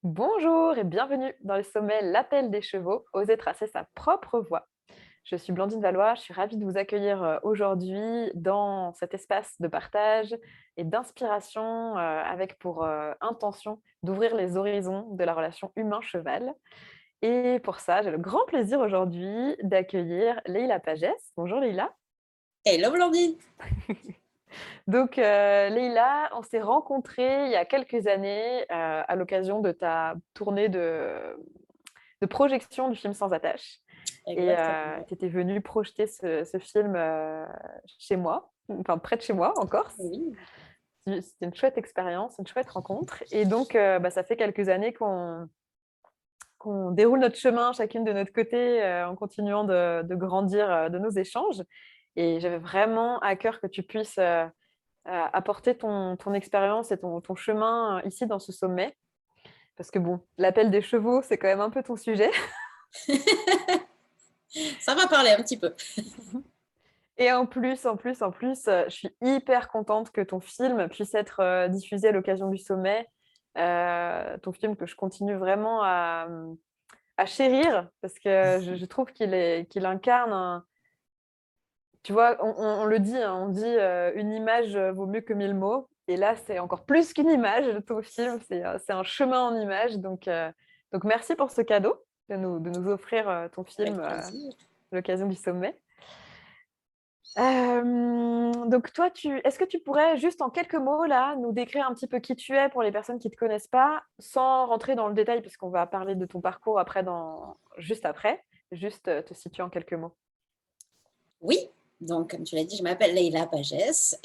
Bonjour et bienvenue dans le sommet L'appel des chevaux, oser tracer sa propre voie. Je suis Blandine Valois, je suis ravie de vous accueillir aujourd'hui dans cet espace de partage et d'inspiration avec pour intention d'ouvrir les horizons de la relation humain-cheval. Et pour ça, j'ai le grand plaisir aujourd'hui d'accueillir Leïla Pagès. Bonjour Leïla. Hello Blandine! Donc, Leïla, on s'est rencontrés il y a quelques années à l'occasion de ta tournée de projection du film Sans attache. Et Exactement. tu étais venue projeter ce film chez moi, enfin près de chez moi en Corse. Oui. C'était une chouette expérience, une chouette rencontre. Et donc, ça fait quelques années qu'on déroule notre chemin chacune de notre côté en continuant de grandir de nos échanges. Et j'avais vraiment à cœur que tu puisses apporter ton expérience et ton chemin ici dans ce sommet. Parce que bon, l'appel des chevaux, c'est quand même un peu ton sujet. Ça va parler un petit peu. Et je suis hyper contente que ton film puisse être, diffusé à l'occasion du sommet. Ton film que je continue vraiment à chérir parce que je trouve qu'il incarne un tu vois? On le dit, hein, on dit, «Une image, vaut mieux que 1000 mots» et là, c'est encore plus qu'une image, ton film, c'est un chemin en images donc merci pour ce cadeau de nous offrir, ton film, Avec plaisir. à l'occasion du sommet. Donc toi, est-ce que tu pourrais juste en quelques mots là, nous décrire un petit peu qui tu es pour les personnes qui ne te connaissent pas, sans rentrer dans le détail parce qu'on va parler de ton parcours après juste après, juste, te situer en quelques mots? Oui, donc comme tu l'as dit, je m'appelle Leïla Pagès.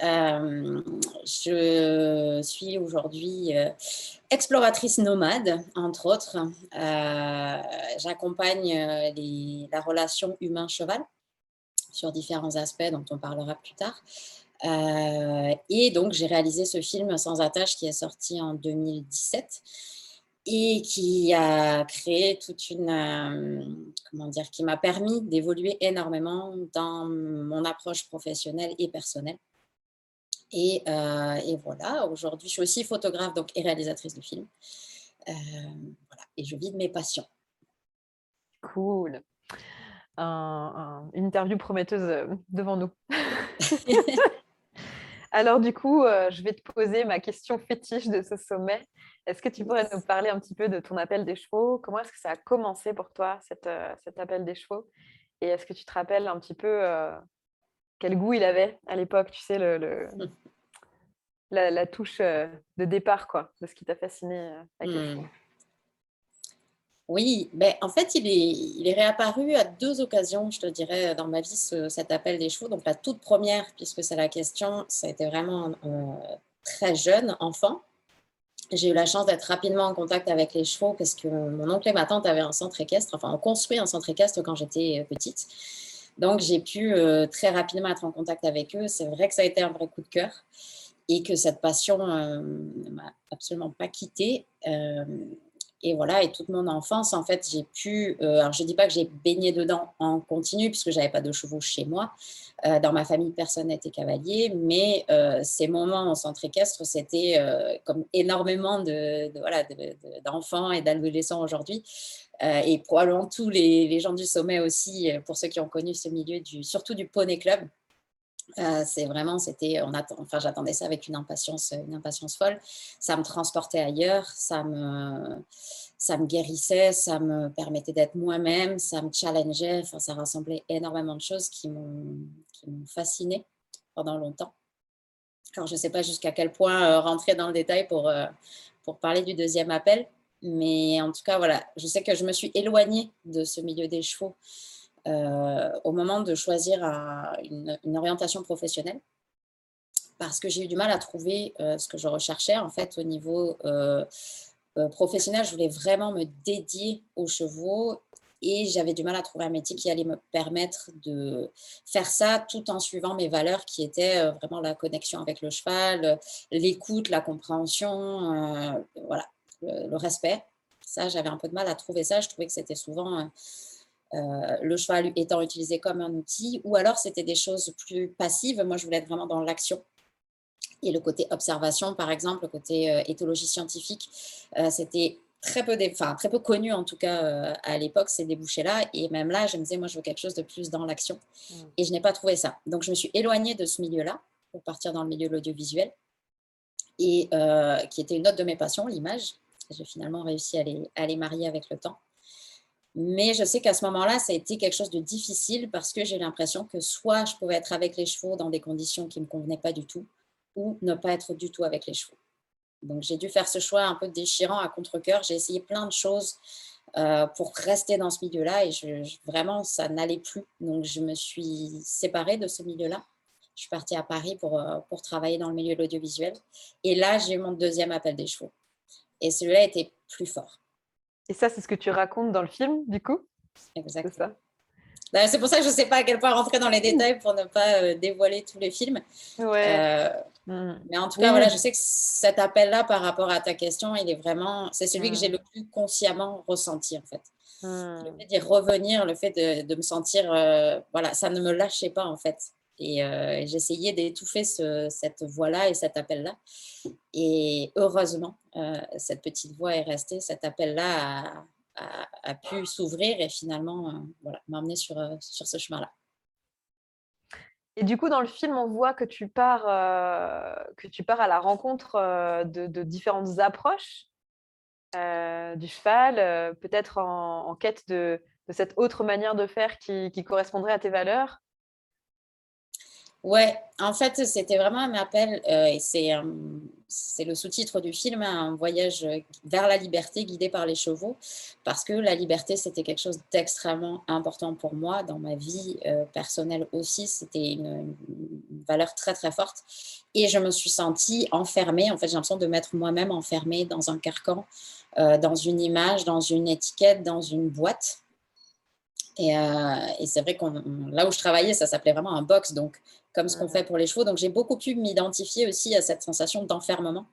Je suis aujourd'hui, exploratrice nomade, entre autres. J'accompagne, la relation humain-cheval sur différents aspects dont on parlera plus tard. Et donc j'ai réalisé ce film Sans attache qui est sorti en 2017 et qui a créé toute une, comment dire? Qui m'a permis d'évoluer énormément dans mon approche professionnelle et personnelle et voilà, aujourd'hui, je suis aussi photographe donc et réalisatrice de films. Voilà et je vis de mes passions. Cool. Une interview prometteuse, devant nous. Alors du coup, je vais te poser ma question fétiche de ce sommet. Est-ce que tu pourrais nous Yes. parler un petit peu de ton appel des chevaux? Comment est-ce que ça a commencé pour toi cet appel des chevaux? Et est-ce que tu te rappelles un petit peu, quel goût il avait à l'époque? Tu sais la touche, de départ quoi, de ce qui t'a fasciné, avec les chevaux? Mmh. Oui, beh, en fait, il est réapparu à 2 occasions, je te dirais, dans ma vie, cet appel des chevaux. Donc la toute première, puisque c'est la question, ça a été vraiment, très jeune, enfant. J'ai eu la chance d'être rapidement en contact avec les chevaux parce que mon oncle et ma tante avaient un centre équestre, enfin ont construit un centre équestre quand j'étais, petite. Donc j'ai pu, très rapidement être en contact avec eux. C'est vrai que ça a été un vrai coup de cœur et que cette passion, ne m'a absolument pas quittée, et voilà et toute mon enfance, en fait, j'ai pu, alors je ne dis pas que j'ai baigné dedans en continu puisque j'avais pas de chevaux chez moi. Dans ma famille, personne n'était cavalier, mais ces moments en centre équestre, c'était, comme énormément de voilà, d'enfants et d'adolescents aujourd'hui, et probablement tous les gens du sommet aussi, pour ceux qui ont connu ce milieu surtout du poney club. C'est vraiment c'était on attend enfin, j'attendais ça avec une impatience folle. Ça me transportait ailleurs, ça me guérissait, ça me permettait d'être moi-même, ça me challengeait, enfin, ça rassemblait énormément de choses qui m'ont fascinée pendant longtemps. Alors je ne sais pas jusqu'à quel point, rentrer dans le détail pour parler du deuxième appel, mais en tout cas, voilà, je sais que je me suis éloignée de ce milieu des chevaux, au moment de choisir une orientation professionnelle parce que j'ai eu du mal à trouver, ce que je recherchais en fait au niveau, professionnel. Je voulais vraiment me dédier aux chevaux et j'avais du mal à trouver un métier qui allait me permettre de faire ça tout en suivant mes valeurs qui étaient, vraiment la connexion avec le cheval, l'écoute, la compréhension, voilà, le respect. Ça, j'avais un peu de mal à trouver ça. Je trouvais que c'était souvent, le cheval étant utilisé comme un outil ou alors c'était des choses plus passives. Moi, je voulais être vraiment dans l'action et le côté observation, par exemple, le côté, éthologie scientifique, c'était très peu connu en tout cas à l'époque, ces débouchés-là. Et même là, je me disais, moi, je veux quelque chose de plus dans l'action. Mmh. Et je n'ai pas trouvé ça. Donc, je me suis éloignée de ce milieu-là pour partir dans le milieu de l'audiovisuel, et qui était une autre de mes passions, l'image. J'ai finalement réussi à les marier avec le temps. Mais je sais qu'à ce moment-là, ça a été quelque chose de difficile parce que j'ai l'impression que soit je pouvais être avec les chevaux dans des conditions qui ne me convenaient pas du tout, ou ne pas être du tout avec les chevaux. Donc j'ai dû faire ce choix un peu déchirant à contre-cœur. J'ai essayé plein de choses pour rester dans ce milieu-là et vraiment, ça n'allait plus. Donc je me suis séparée de ce milieu-là. Je suis partie à Paris pour travailler dans le milieu de l'audiovisuel. Et là, j'ai eu mon deuxième appel des chevaux. Et celui-là était plus fort. Et ça, c'est ce que tu racontes dans le film, du coup? C'est Exactement. ça? Bah, c'est pour ça que je ne sais pas à quel point rentrer dans les détails pour ne pas dévoiler tous les films. Ouais. Euh, Mmh. mais en tout cas, Oui. voilà, je sais que cet appel-là, par rapport à ta question, c'est celui que j'ai Mmh. le plus consciemment ressenti, en fait. Le Mmh. fait d'y revenir, le fait de me sentir, voilà, ça ne me lâchait pas, en fait. Et j'essayais d'étouffer cette voix-là et cet appel-là. Et heureusement, cette petite voix est restée, cet appel-là a pu s'ouvrir et finalement, voilà, m'emmener sur ce chemin-là. Et du coup, dans le film, on voit que tu pars à la rencontre, de différentes approches, du cheval, peut-être en quête de cette autre manière de faire qui correspondrait à tes valeurs? Ouais, en fait, c'était vraiment un appel, et c'est le sous-titre du film, hein, un voyage, vers la liberté guidé par les chevaux. Parce que la liberté, c'était quelque chose d'extrêmement important pour moi dans ma vie, personnelle aussi. C'était une valeur très, très forte et je me suis sentie enfermée. En fait, j'ai l'impression de m'être moi-même enfermée dans un carcan, dans une image, dans une étiquette, dans une boîte. Et c'est vrai là où je travaillais, ça s'appelait vraiment un box, donc comme ce qu'on Mmh. fait pour les chevaux. Donc j'ai beaucoup pu m'identifier aussi à cette sensation d'enfermement.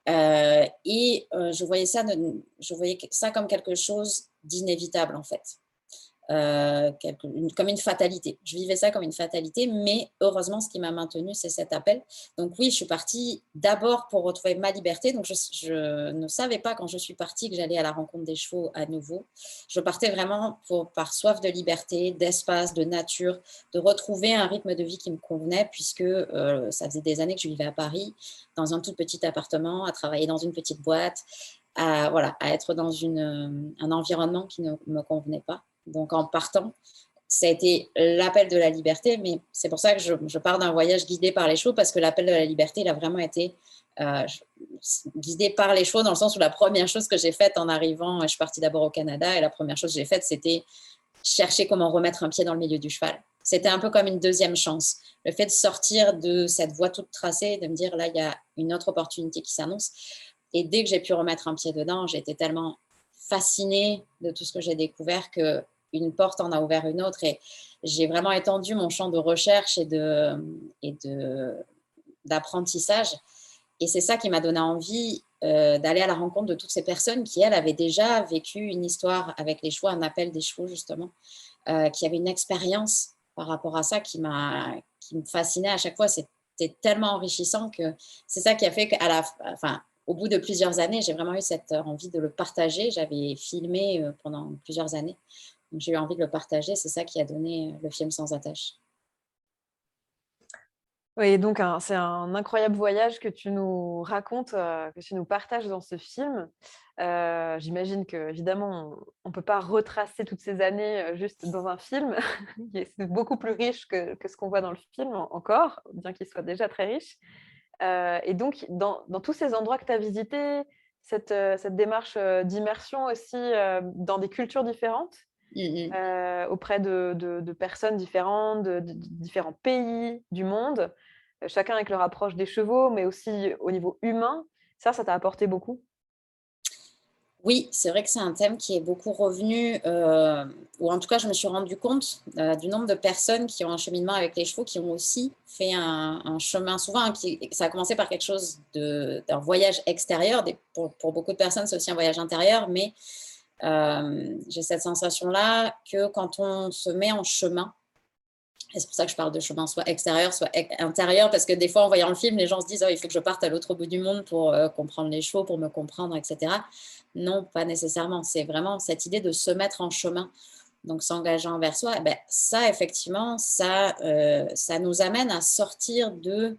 Je voyais ça comme quelque chose d'inévitable en fait. Comme une fatalité. Je vivais ça comme une fatalité, mais heureusement, ce qui m'a maintenue, c'est cet appel. Donc oui, je suis partie d'abord pour retrouver ma liberté. Donc je ne savais pas quand je suis partie que j'allais à la rencontre des chevaux à nouveau. Je partais vraiment par soif de liberté, d'espace, de nature, de retrouver un rythme de vie qui me convenait, puisque ça faisait des années que je vivais à Paris, dans un tout petit appartement, à travailler dans une petite boîte, à être dans un environnement qui ne me convenait pas. Donc en partant, ça a été l'appel de la liberté, mais c'est pour ça que je pars d'un voyage guidé par les chevaux, parce que l'appel de la liberté, il a vraiment été euh, guidé par les chevaux, dans le sens où la première chose que j'ai faite en arrivant, je suis partie d'abord au Canada, et la première chose que j'ai faite, c'était chercher comment remettre un pied dans le milieu du cheval. C'était un peu comme une deuxième chance. Le fait de sortir de cette voie toute tracée, de me dire là, il y a une autre opportunité qui s'annonce. Et dès que j'ai pu remettre un pied dedans, j'ai été tellement fascinée de tout ce que j'ai découvert que une porte en a ouvert une autre, et j'ai vraiment étendu mon champ de recherche d'apprentissage. Et c'est ça qui m'a donné envie d'aller à la rencontre de toutes ces personnes qui, elles, avaient déjà vécu une histoire avec les chevaux, un appel des chevaux, justement, qui avaient une expérience par rapport à ça qui me fascinait à chaque fois. C'était tellement enrichissant que c'est ça qui a fait au bout de plusieurs années, j'ai vraiment eu cette envie de le partager. J'avais filmé pendant plusieurs années. Donc, j'ai eu envie de le partager. C'est ça qui a donné le film Sans attache. Oui, donc c'est un incroyable voyage que tu nous racontes, que tu nous partages dans ce film. J'imagine qu'évidemment, on ne peut pas retracer toutes ces années, juste dans un film. C'est beaucoup plus riche que ce qu'on voit dans le film encore, bien qu'il soit déjà très riche. Et donc dans tous ces endroits que tu as visités, cette démarche, d'immersion aussi, dans des cultures différentes, Mm, auprès de personnes différentes, de différents pays du monde, chacun avec leur approche des chevaux, mais aussi au niveau humain. Ça t'a apporté beaucoup? Oui, c'est vrai que c'est un thème qui est beaucoup revenu, ou en tout cas, je me suis rendu compte du nombre de personnes qui ont un cheminement avec les chevaux, qui ont aussi fait un chemin, souvent, hein, ça a commencé par quelque chose d'un voyage extérieur. Pour beaucoup de personnes, c'est aussi un voyage intérieur, mais j'ai cette sensation-là que quand on se met en chemin, Et c'est pour ça que je parle de chemin soit extérieur, soit intérieur, parce que des fois, en voyant le film, les gens se disent, oh, il faut que je parte à l'autre bout du monde pour comprendre les chevaux, pour me comprendre, etc. Non, pas nécessairement. C'est vraiment cette idée de se mettre en chemin, donc s'engager envers soi. Eh ben, ça, effectivement, ça nous amène à sortir de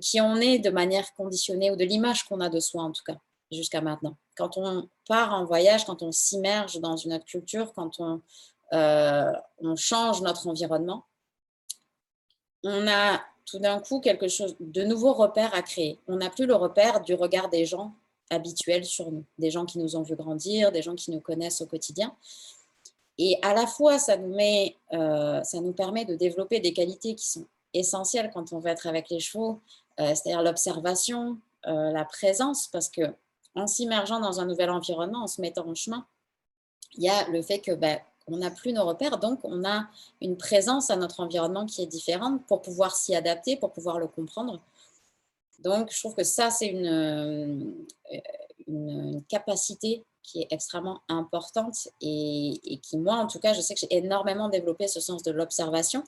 qui on est de manière conditionnée, ou de l'image qu'on a de soi, en tout cas, jusqu'à maintenant. Quand on part en voyage, quand on s'immerge dans une autre culture, quand on change notre environnement, on a tout d'un coup quelque chose, de nouveaux repères à créer. On n'a plus le repère du regard des gens habituels sur nous, des gens qui nous ont vu grandir, des gens qui nous connaissent au quotidien. Et à la fois, ça nous permet de développer des qualités qui sont essentielles quand on veut être avec les chevaux, c'est-à-dire l'observation, la présence, parce que en s'immergeant dans un nouvel environnement, en se mettant en chemin, il y a le fait que on n'a plus nos repères, donc on a une présence à notre environnement qui est différente pour pouvoir s'y adapter, pour pouvoir le comprendre. Donc, je trouve que ça, c'est une capacité qui est extrêmement importante et qui, moi, en tout cas, je sais que j'ai énormément développé ce sens de l'observation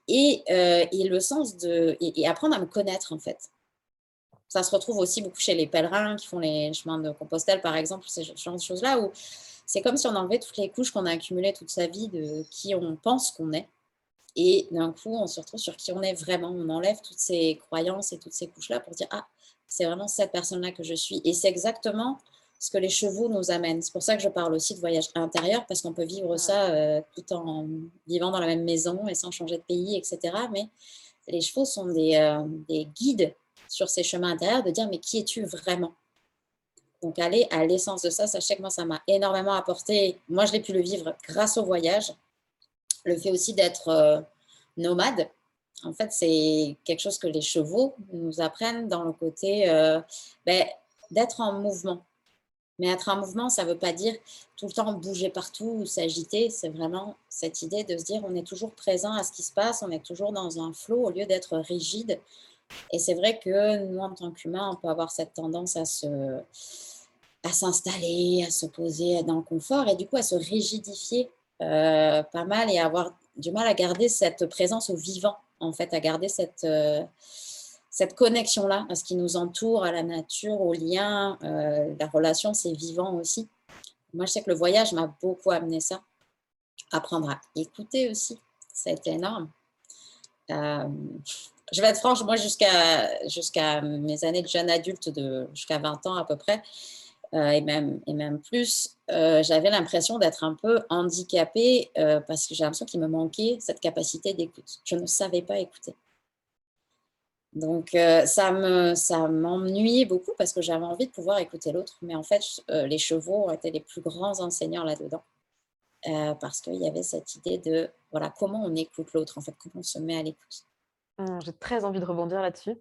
et le sens et apprendre à me connaître, en fait. Ça se retrouve aussi beaucoup chez les pèlerins qui font les chemins de Compostelle, par exemple, ce genre de choses-là, où c'est comme si on enlevait toutes les couches qu'on a accumulées toute sa vie de qui on pense qu'on est. Et d'un coup, on se retrouve sur qui on est vraiment. On enlève toutes ces croyances et toutes ces couches-là pour dire, ah, c'est vraiment cette personne-là que je suis. Et c'est exactement ce que les chevaux nous amènent. C'est pour ça que je parle aussi de voyage intérieur, parce qu'on peut vivre ça tout en vivant dans la même maison et sans changer de pays, etc. Mais les chevaux sont des guides sur ces chemins intérieurs, de dire, mais qui es-tu vraiment? Donc, aller à l'essence de ça, sachez que moi, ça m'a énormément apporté. Moi, je l'ai pu le vivre grâce au voyage. Le fait aussi d'être nomade, en fait, c'est quelque chose que les chevaux nous apprennent dans le côté d'être en mouvement. Mais être en mouvement, ça ne veut pas dire tout le temps bouger partout ou s'agiter. C'est vraiment cette idée de se dire on est toujours présent à ce qui se passe, on est toujours dans un flow au lieu d'être rigide. Et c'est vrai que nous, en tant qu'humains, on peut avoir cette tendance à s'installer, à se poser dans le confort et du coup à se rigidifier pas mal et à avoir du mal à garder cette présence au vivant, en fait, à garder cette connexion-là à ce qui nous entoure, à la nature, aux liens. La relation, c'est vivant aussi. Moi, je sais que le voyage m'a beaucoup amené ça. Apprendre à écouter aussi, ça a été énorme. Je vais être franche, moi, jusqu'à mes années de jeune adulte, jusqu'à 20 ans à peu près, et même plus, j'avais l'impression d'être un peu handicapée parce que j'ai l'impression qu'il me manquait cette capacité d'écoute. Je ne savais pas écouter. Donc, ça m'ennuyait beaucoup parce que j'avais envie de pouvoir écouter l'autre. Mais en fait, les chevaux ont été les plus grands enseignants là-dedans parce qu'il y avait cette idée de, voilà, comment on écoute l'autre, en fait, comment on se met à l'écoute. J'ai très envie de rebondir là-dessus.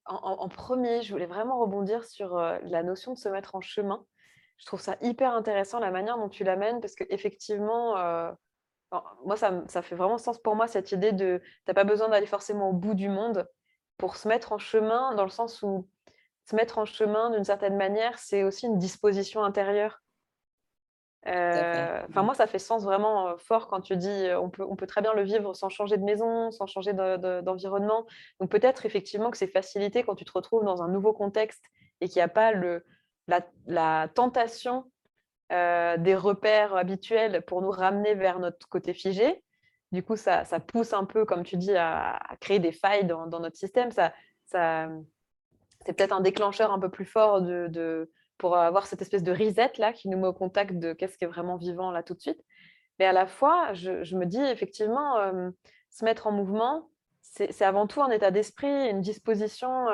En 1er, je voulais vraiment rebondir sur, la notion de se mettre en chemin. Je trouve ça hyper intéressant la manière dont tu l'amènes parce qu'effectivement, moi ça fait vraiment sens pour moi cette idée de tu as pas besoin d'aller forcément au bout du monde pour se mettre en chemin, dans le sens où se mettre en chemin d'une certaine manière, c'est aussi une disposition intérieure. Tout à fait. Enfin moi ça fait sens vraiment, fort quand tu dis, on peut très bien le vivre sans changer de maison, sans changer d'environnement. Donc peut-être effectivement que c'est facilité quand tu te retrouves dans un nouveau contexte et qu'il y a pas la tentation, des repères habituels pour nous ramener vers notre côté figé. Du coup ça pousse un peu, comme tu dis, à créer des failles dans notre système. Ça c'est peut-être un déclencheur un peu plus fort pour avoir cette espèce de reset là qui nous met au contact de qu'est-ce qui est vraiment vivant là tout de suite. Mais à la fois, je me dis effectivement, se mettre en mouvement, c'est avant tout un état d'esprit, une disposition,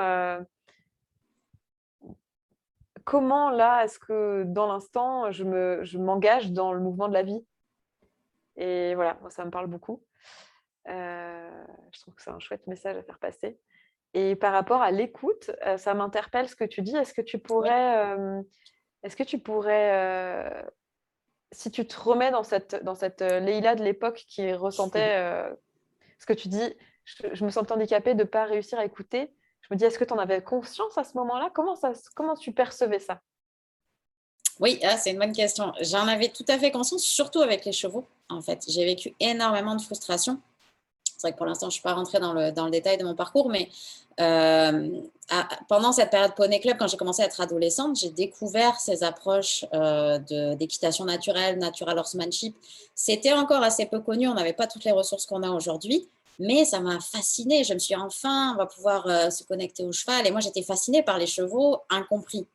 comment là, est-ce que dans l'instant, je m'engage dans le mouvement de la vie? Et voilà, moi ça me parle beaucoup. Je trouve que c'est un chouette message à faire passer. Et par rapport à l'écoute, ça m'interpelle ce que tu dis. Oui. Est-ce que tu pourrais, si tu te remets dans cette Leïla de l'époque qui ressentait, ce que tu dis: «Je me sens handicapée de ne pas réussir à écouter», je me dis: «Est-ce que tu en avais conscience à ce moment-là?» Comment tu percevais ça? Oui, c'est une bonne question. J'en avais tout à fait conscience, surtout avec les chevaux. en fait. J'ai vécu énormément de frustration. C'est vrai que pour l'instant, je ne suis pas rentrée dans le détail de mon parcours, mais pendant cette période Poney Club, quand j'ai commencé à être adolescente, j'ai découvert ces approches d'équitation naturelle, natural horsemanship. C'était encore assez peu connu, on n'avait pas toutes les ressources qu'on a aujourd'hui, mais ça m'a fascinée. Je me suis dit, enfin, on va pouvoir se connecter au cheval. Et moi, j'étais fascinée par les chevaux incompris,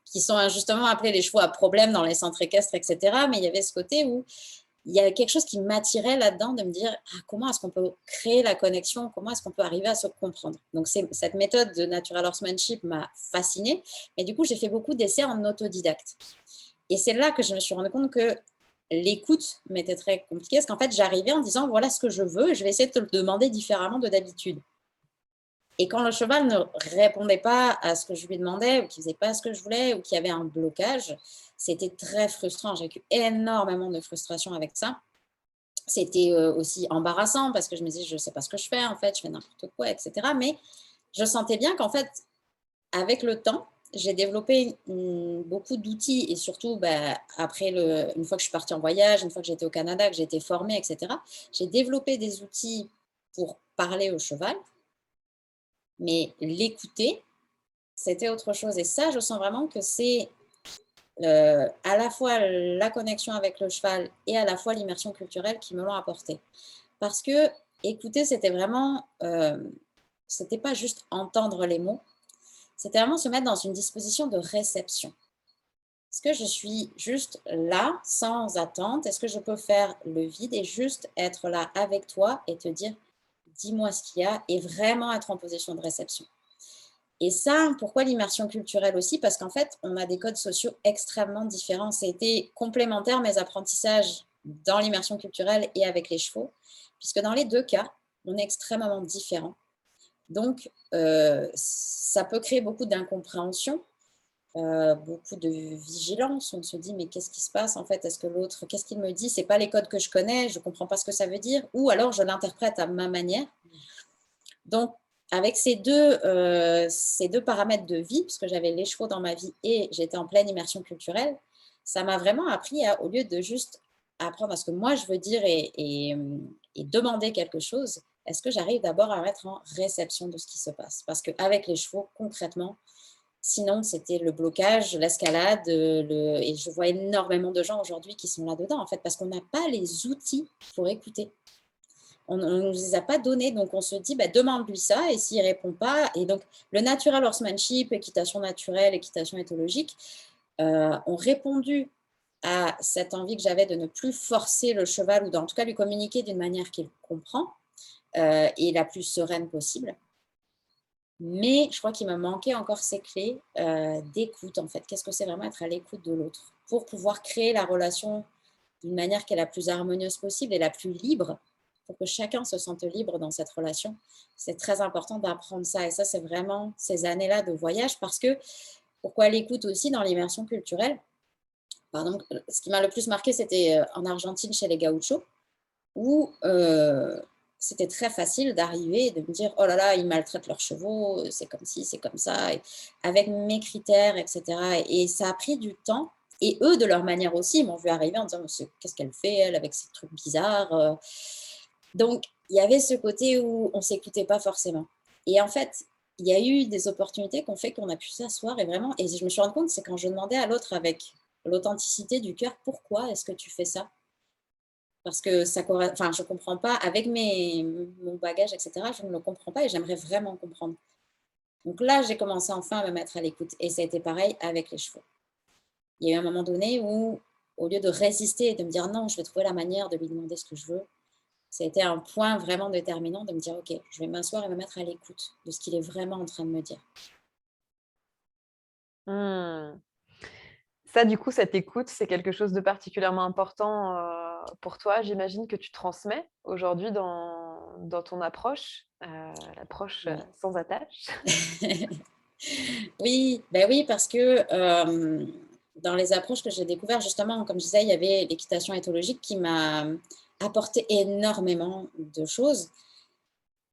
qui sont justement appelés les chevaux à problème dans les centres équestres, etc. Mais il y avait ce côté où il y avait quelque chose qui m'attirait là-dedans, de me dire comment est-ce qu'on peut créer la connexion, comment est-ce qu'on peut arriver à se comprendre. Donc, cette méthode de natural horsemanship m'a fascinée, mais du coup, j'ai fait beaucoup d'essais en autodidacte. Et c'est là que je me suis rendu compte que l'écoute m'était très compliquée, parce qu'en fait, j'arrivais en disant voilà ce que je veux, et je vais essayer de te le demander différemment de d'habitude. Et quand le cheval ne répondait pas à ce que je lui demandais, ou qu'il ne faisait pas ce que je voulais, ou qu'il y avait un blocage, c'était très frustrant. J'ai eu énormément de frustration avec ça. C'était aussi embarrassant parce que je me disais, je ne sais pas ce que je fais, en fait, je fais n'importe quoi, etc. Mais je sentais bien qu'en fait, avec le temps, j'ai développé beaucoup d'outils et surtout, après, une fois que je suis partie en voyage, une fois que j'étais au Canada, que j'ai été formée, etc., j'ai développé des outils pour parler au cheval, mais l'écouter, c'était autre chose. Et ça, je sens vraiment que c'est à la fois la connexion avec le cheval et à la fois l'immersion culturelle qui me l'ont apporté. Parce que écouter, c'était vraiment, c'était pas juste entendre les mots, c'était vraiment se mettre dans une disposition de réception. Est-ce que je suis juste là, sans attente? Est-ce que je peux faire le vide et juste être là avec toi et te dire, dis-moi ce qu'il y a et vraiment être en position de réception? Et ça, pourquoi l'immersion culturelle aussi? Parce qu'en fait, on a des codes sociaux extrêmement différents. C'était complémentaire mes apprentissages dans l'immersion culturelle et avec les chevaux, puisque dans les deux cas, on est extrêmement différents. Donc, ça peut créer beaucoup d'incompréhension, beaucoup de vigilance. On se dit, mais qu'est-ce qui se passe en fait? Est-ce que l'autre, qu'est-ce qu'il me dit? C'est pas les codes que je connais, je comprends pas ce que ça veut dire, ou alors je l'interprète à ma manière. Donc, avec ces deux paramètres de vie, puisque j'avais les chevaux dans ma vie et j'étais en pleine immersion culturelle, ça m'a vraiment appris au lieu de juste apprendre à ce que moi je veux dire et demander quelque chose, est-ce que j'arrive d'abord à mettre en réception de ce qui se passe? Parce qu'avec les chevaux, concrètement, sinon c'était le blocage, l'escalade, et je vois énormément de gens aujourd'hui qui sont là-dedans, en fait, parce qu'on n'a pas les outils pour écouter. On ne nous les a pas donnés, donc on se dit, demande-lui ça, et s'il ne répond pas, et donc le natural horsemanship, équitation naturelle, équitation éthologique, ont répondu à cette envie que j'avais de ne plus forcer le cheval, ou en tout cas lui communiquer d'une manière qu'il comprend, et la plus sereine possible. Mais je crois qu'il me manquait encore ces clés d'écoute, en fait. Qu'est-ce que c'est vraiment être à l'écoute de l'autre pour pouvoir créer la relation d'une manière qui est la plus harmonieuse possible et la plus libre, pour que chacun se sente libre dans cette relation. C'est très important d'apprendre ça. Et ça, c'est vraiment ces années-là de voyage, parce que, pourquoi l'écoute aussi dans l'immersion culturelle? Pardon, ce qui m'a le plus marqué, c'était en Argentine chez les gauchos, où c'était très facile d'arriver et de me dire, oh là là, ils maltraitent leurs chevaux, c'est comme ci, c'est comme ça, et avec mes critères, etc. Et ça a pris du temps. Et eux, de leur manière aussi, ils m'ont vu arriver en disant, qu'est-ce qu'elle fait, elle, avec ces trucs bizarres. Donc, il y avait ce côté où on ne s'écoutait pas forcément. Et en fait, il y a eu des opportunités qu'on fait qu'on a pu s'asseoir et vraiment, et je me suis rendu compte, c'est quand je demandais à l'autre avec l'authenticité du cœur, pourquoi est-ce que tu fais ça? Parce que ça, enfin, je ne comprends pas, avec mon bagage, etc., je ne le comprends pas et j'aimerais vraiment comprendre. Donc là, j'ai commencé enfin à me mettre à l'écoute. Et ça a été pareil avec les chevaux. Il y a eu un moment donné où, au lieu de résister et de me dire non, je vais trouver la manière de lui demander ce que je veux, ça a été un point vraiment déterminant de me dire, ok, je vais m'asseoir et me mettre à l'écoute de ce qu'il est vraiment en train de me dire. Mmh. Ça, du coup, cette écoute, c'est quelque chose de particulièrement important, pour toi. J'imagine que tu transmets aujourd'hui dans ton approche, l'approche, Ouais. sans attache. Oui, ben oui, parce que dans les approches que j'ai découvertes, justement, comme je disais, il y avait l'équitation éthologique qui m'a apporté énormément de choses.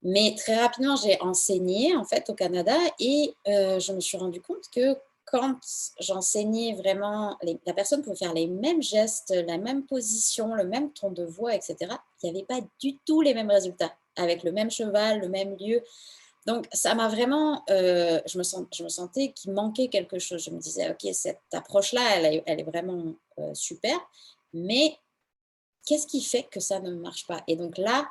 Mais très rapidement, j'ai enseigné en fait au Canada et je me suis rendu compte que quand j'enseignais vraiment, la personne pouvait faire les mêmes gestes, la même position, le même ton de voix, etc. Il n'y avait pas du tout les mêmes résultats, avec le même cheval, le même lieu. Donc, ça m'a vraiment, je me sentais qu'il manquait quelque chose. Je me disais, OK, cette approche-là, elle est vraiment super, mais qu'est-ce qui fait que ça ne marche pas? Et donc là,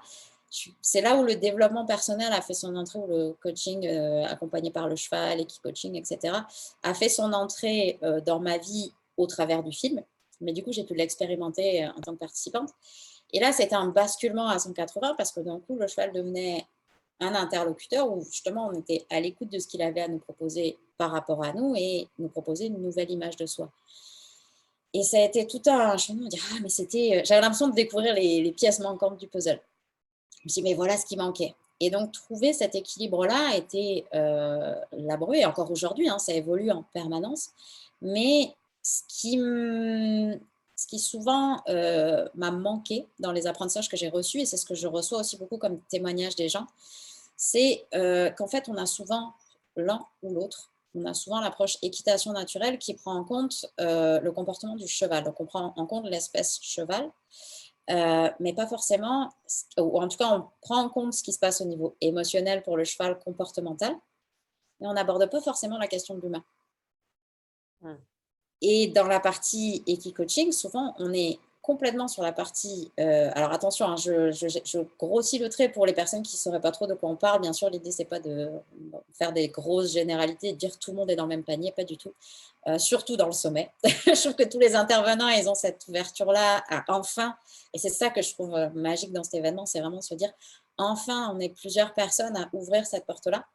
c'est là où le développement personnel a fait son entrée, où le coaching accompagné par le cheval, coaching, etc., a fait son entrée dans ma vie au travers du film. Mais du coup, j'ai pu l'expérimenter en tant que participante. Et là, c'était un basculement à 180 parce que d'un coup, le cheval devenait un interlocuteur où justement on était à l'écoute de ce qu'il avait à nous proposer par rapport à nous et nous proposer une nouvelle image de soi. Et ça a été tout un chemin de dire: «Ah mais c'était» j'avais l'impression de découvrir les pièces manquantes du puzzle. Je me suis dit: «Mais voilà ce qui manquait» et donc trouver cet équilibre-là a été, laborieux et encore aujourd'hui, hein, ça évolue en permanence. Mais ce qui, ce qui souvent, m'a manqué dans les apprentissages que j'ai reçus et c'est ce que je reçois aussi beaucoup comme témoignage des gens, c'est, qu'en fait, on a souvent l'un ou l'autre. On a souvent l'approche équitation naturelle qui prend en compte, le comportement du cheval. Donc on prend en compte l'espèce cheval, mais pas forcément ou en tout cas, on prend en compte ce qui se passe au niveau émotionnel pour le cheval, comportemental, mais on n'aborde pas forcément la question de l'humain. Mmh. Et dans la partie coaching souvent, on est complètement sur la partie, alors attention, hein, je grossis le trait pour les personnes qui ne sauraient pas trop de quoi on parle. Bien sûr, l'idée, c'est pas de faire des grosses généralités et de dire que tout le monde est dans le même panier, pas du tout. Surtout dans le sommet. Je trouve que tous les intervenants, ils ont cette ouverture-là à enfin et c'est ça que je trouve, magique dans cet événement, c'est vraiment se dire: «Enfin, on est plusieurs personnes à ouvrir cette porte-là».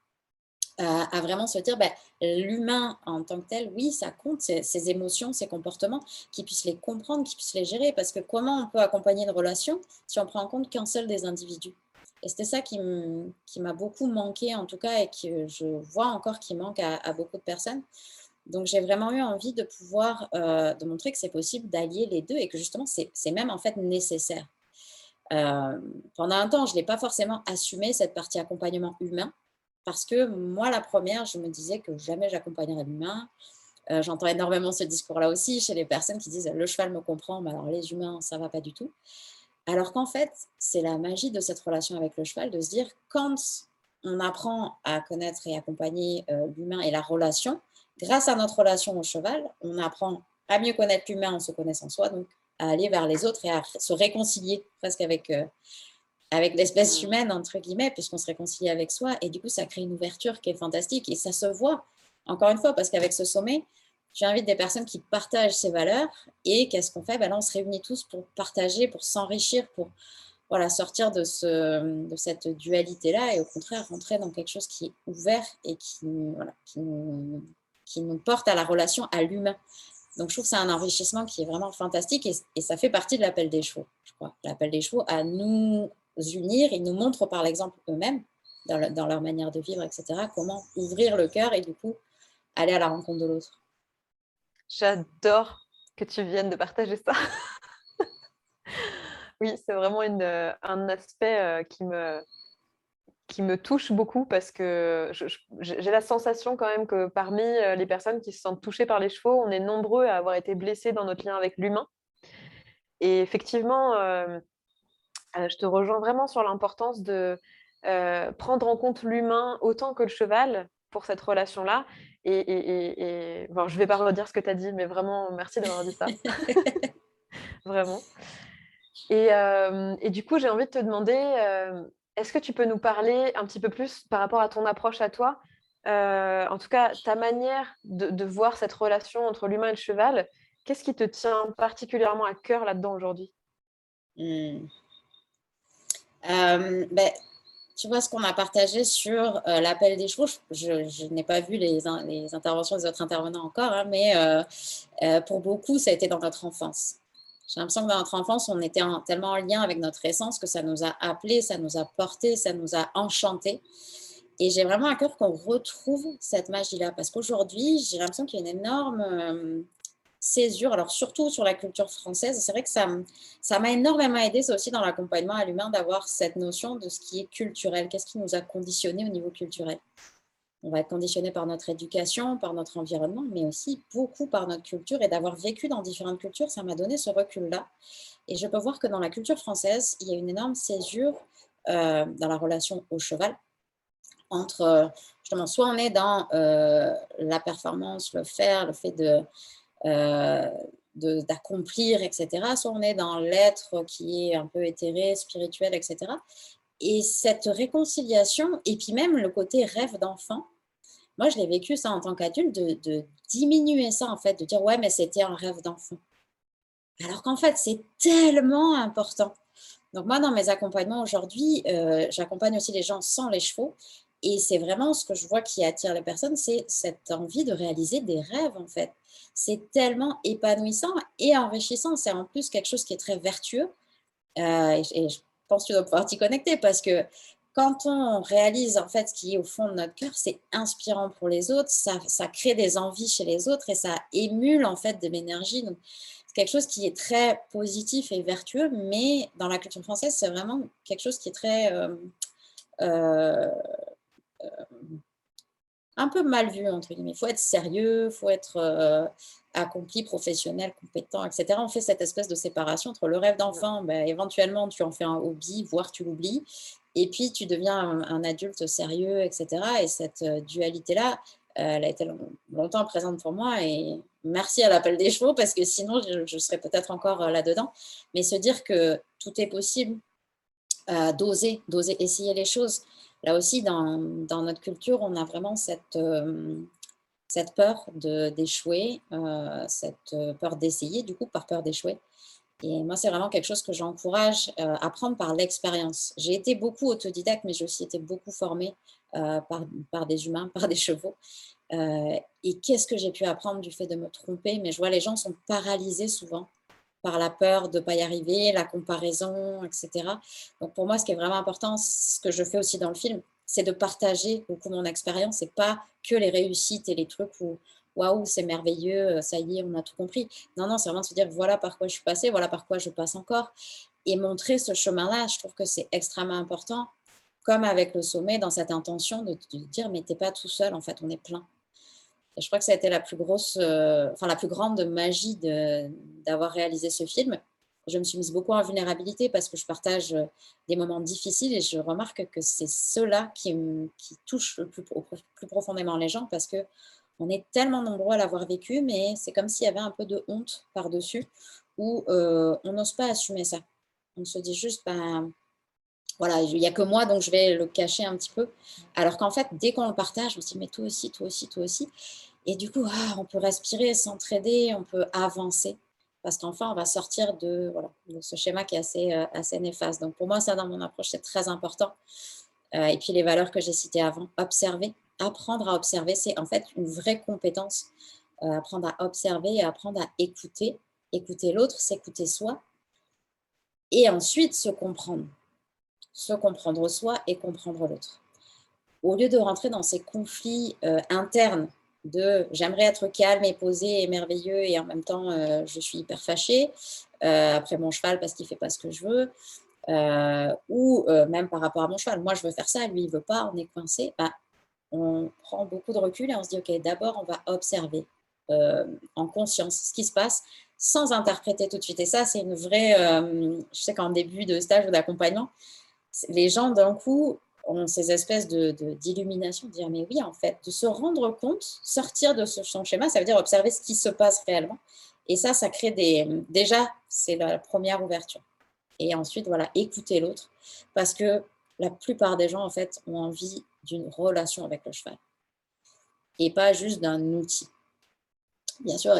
À vraiment se dire, bah, l'humain en tant que tel, oui, ça compte, ses émotions, ses comportements, qu'ils puissent les comprendre, qu'ils puissent les gérer. Parce que comment on peut accompagner une relation si on prend en compte qu'un seul des individus? Et c'était ça qui m'a beaucoup manqué en tout cas et que je vois encore qui manque à beaucoup de personnes. Donc j'ai vraiment eu envie de pouvoir, de montrer que c'est possible d'allier les 2 et que justement c'est même en fait nécessaire. Pendant un temps, je ne l'ai pas forcément assumé cette partie accompagnement humain parce que moi, la première, je me disais que jamais j'accompagnerais l'humain. J'entends énormément ce discours-là aussi chez les personnes qui disent: «Le cheval me comprend, mais alors les humains, ça va pas du tout». Alors qu'en fait, c'est la magie de cette relation avec le cheval de se dire quand on apprend à connaître et accompagner, l'humain et la relation, grâce à notre relation au cheval, on apprend à mieux connaître l'humain en se connaissant soi, donc à aller vers les autres et à se réconcilier presque avec «l'espèce Mmh. humaine» entre guillemets, puisqu'on se réconcilie avec soi et du coup, ça crée une ouverture qui est fantastique et ça se voit, encore une fois, parce qu'avec ce sommet, tu invites des personnes qui partagent ces valeurs et qu'est-ce qu'on fait? Ben là, on se réunit tous pour partager, pour s'enrichir, pour, voilà, sortir de cette dualité-là et au contraire rentrer dans quelque chose qui est ouvert et voilà, qui nous porte à la relation, à l'humain. Donc je trouve que c'est un enrichissement qui est vraiment fantastique et ça fait partie de l'appel des chevaux, je crois. L'appel des chevaux à nous unir, ils nous montrent par l'exemple eux-mêmes, dans leur manière de vivre, etc., comment ouvrir le cœur et du coup aller à la rencontre de l'autre. J'adore que tu viennes de partager ça. Oui, c'est vraiment un aspect, qui me touche beaucoup parce que j'ai la sensation quand même que parmi, les personnes qui se sentent touchées par les chevaux, on est nombreux à avoir été blessés dans notre lien avec l'humain et effectivement, je te rejoins vraiment sur l'importance de, prendre en compte l'humain autant que le cheval pour cette relation-là et bon, je vais pas redire ce que tu as dit, mais vraiment merci d'avoir dit ça, vraiment. Et du coup, j'ai envie de te demander, est-ce que tu peux nous parler un petit peu plus par rapport à ton approche à toi? En tout cas, ta manière de voir cette relation entre l'humain et le cheval, qu'est-ce qui te tient particulièrement à cœur là-dedans aujourd'hui? Mmh. Beh, tu vois ce qu'on a partagé sur, l'appel des chevaux, je n'ai pas vu les interventions des autres intervenants encore, hein, mais pour beaucoup, ça a été dans notre enfance. J'ai l'impression que dans notre enfance, on était tellement en lien avec notre essence que ça nous a appelés, ça nous a portés, ça nous a enchantés. Et j'ai vraiment à cœur qu'on retrouve cette magie-là, parce qu'aujourd'hui, j'ai l'impression qu'il y a une énorme césure, alors surtout sur la culture française. C'est vrai que ça m'a énormément aidé, ça aussi dans l'accompagnement à l'humain, d'avoir cette notion de ce qui est culturel, qu'est-ce qui nous a conditionnés au niveau culturel. On va être conditionné par notre éducation, par notre environnement, mais aussi beaucoup par notre culture. Et d'avoir vécu dans différentes cultures, ça m'a donné ce recul-là. Et je peux voir que dans la culture française, il y a une énorme césure dans la relation au cheval entre, justement, soit on est dans la performance, le faire, le fait euh, d'accomplir, etc. Soit on est dans l'être qui est un peu éthéré, spirituel, etc. Et cette réconciliation, et puis même le côté rêve d'enfant, moi je l'ai vécu ça en tant qu'adulte, de diminuer ça en fait, de dire ouais mais c'était un rêve d'enfant. Alors qu'en fait c'est tellement important. Donc moi, dans mes accompagnements aujourd'hui, j'accompagne aussi les gens sans les chevaux et c'est vraiment ce que je vois qui attire les personnes, c'est cette envie de réaliser des rêves, en fait. C'est tellement épanouissant et enrichissant. C'est en plus quelque chose qui est très vertueux, et je pense que tu dois pouvoir t'y connecter parce que quand on réalise, en fait, ce qui est au fond de notre cœur, c'est inspirant pour les autres, ça crée des envies chez les autres et ça émule, en fait, de l'énergie. Donc c'est quelque chose qui est très positif et vertueux, mais dans la culture française, c'est vraiment quelque chose qui est très, heu, un peu mal vu entre guillemets. Il faut être sérieux, il faut être, accompli, professionnel, compétent, et cetera. On fait cette espèce de séparation entre le rêve Ouais. d'enfant, éventuellement tu en fais un hobby, voire tu l'oublies et puis tu deviens un adulte sérieux, et cetera et cette, dualité-là, elle a été longtemps présente pour moi et merci à l'appel des chevaux parce que sinon je serais peut-être encore, là-dedans. Mais se dire que tout est possible, d'oser essayer les choses. Là aussi, dans notre culture, on a vraiment cette peur d'échouer, cette peur d'essayer, du coup, par peur d'échouer. Et moi, c'est vraiment quelque chose que j'encourage à prendre par l'expérience. J'ai été beaucoup autodidacte, mais j'ai aussi été beaucoup formée par des humains, par des chevaux. Et qu'est-ce que j'ai pu apprendre du fait de me tromper? Mais je vois les gens sont paralysés souvent par la peur de ne pas y arriver, la comparaison, et cetera. Donc pour moi, ce qui est vraiment important, ce que je fais aussi dans le film, c'est de partager beaucoup mon expérience et pas que les réussites et les trucs où waouh, c'est merveilleux, ça y est, on a tout compris. Non, non, c'est vraiment de se dire voilà par quoi je suis passée, voilà par quoi je passe encore et montrer ce chemin-là. Je trouve que c'est extrêmement important, comme avec le sommet, dans cette intention de dire mais t'es pas tout seul, en fait, on est plein. Et je crois que ça a été la plus grosse, enfin la plus grande magie d'avoir réalisé ce film. Je me suis mise beaucoup en vulnérabilité parce que je partage des moments difficiles et je remarque que c'est ceux-là qui touchent le plus profondément les gens parce que on est tellement nombreux à l'avoir vécu, mais c'est comme s'il y avait un peu de honte par-dessus où on n'ose pas assumer ça. On se dit juste, ben, voilà, il n'y a que moi, donc je vais le cacher un petit peu. Alors qu'en fait, dès qu'on le partage, on se dit, mais toi aussi, toi aussi, toi aussi. Et du coup, on peut respirer, s'entraider, on peut avancer. Parce qu'enfin, on va sortir voilà, de ce schéma qui est assez néfaste. Donc pour moi, ça, dans mon approche, c'est très important. Et puis les valeurs que j'ai citées avant, observer, apprendre à observer, c'est en fait une vraie compétence. Apprendre à observer et apprendre à écouter. Écouter l'autre, s'écouter soi. Et ensuite, se comprendre soi et comprendre l'autre. Au lieu de rentrer dans ces conflits internes de j'aimerais être calme et posé et merveilleux et en même temps je suis hyper fâchée après mon cheval parce qu'il ne fait pas ce que je veux, ou même par rapport à mon cheval, moi je veux faire ça, lui il ne veut pas, on est coincé, bah, on prend beaucoup de recul et on se dit ok, d'abord on va observer en conscience ce qui se passe sans interpréter tout de suite. Et ça, c'est une vraie, je sais qu'en début de stage ou d'accompagnement, les gens, d'un coup, ont ces espèces d'illumination, de dire mais oui, en fait, de se rendre compte, sortir de son schéma, ça veut dire observer ce qui se passe réellement. Et ça crée déjà, c'est la première ouverture. Et ensuite, voilà, écouter l'autre. Parce que la plupart des gens, en fait, ont envie d'une relation avec le cheval et pas juste d'un outil. Bien sûr,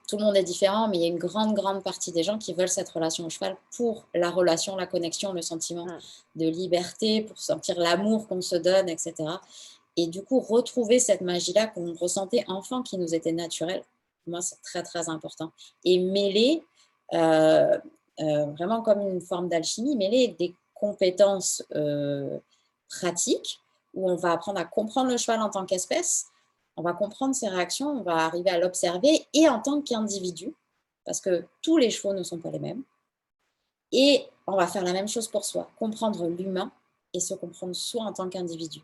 tout le monde est différent, mais il y a une grande, grande partie des gens qui veulent cette relation au cheval pour la relation, la connexion, le sentiment Mm. de liberté, pour sentir l'amour qu'on se donne, et cetera. Et du coup, retrouver cette magie-là qu'on ressentait enfant, qui nous était naturelle, pour moi, c'est très, très important. Et mêler, heu vraiment comme une forme d'alchimie, mêler des compétences, pratiques, où on va apprendre à comprendre le cheval en tant qu'espèce, on va comprendre ses réactions, on va arriver à l'observer et en tant qu'individu, parce que tous les chevaux ne sont pas les mêmes. Et on va faire la même chose pour soi, comprendre l'humain et se comprendre soi en tant qu'individu.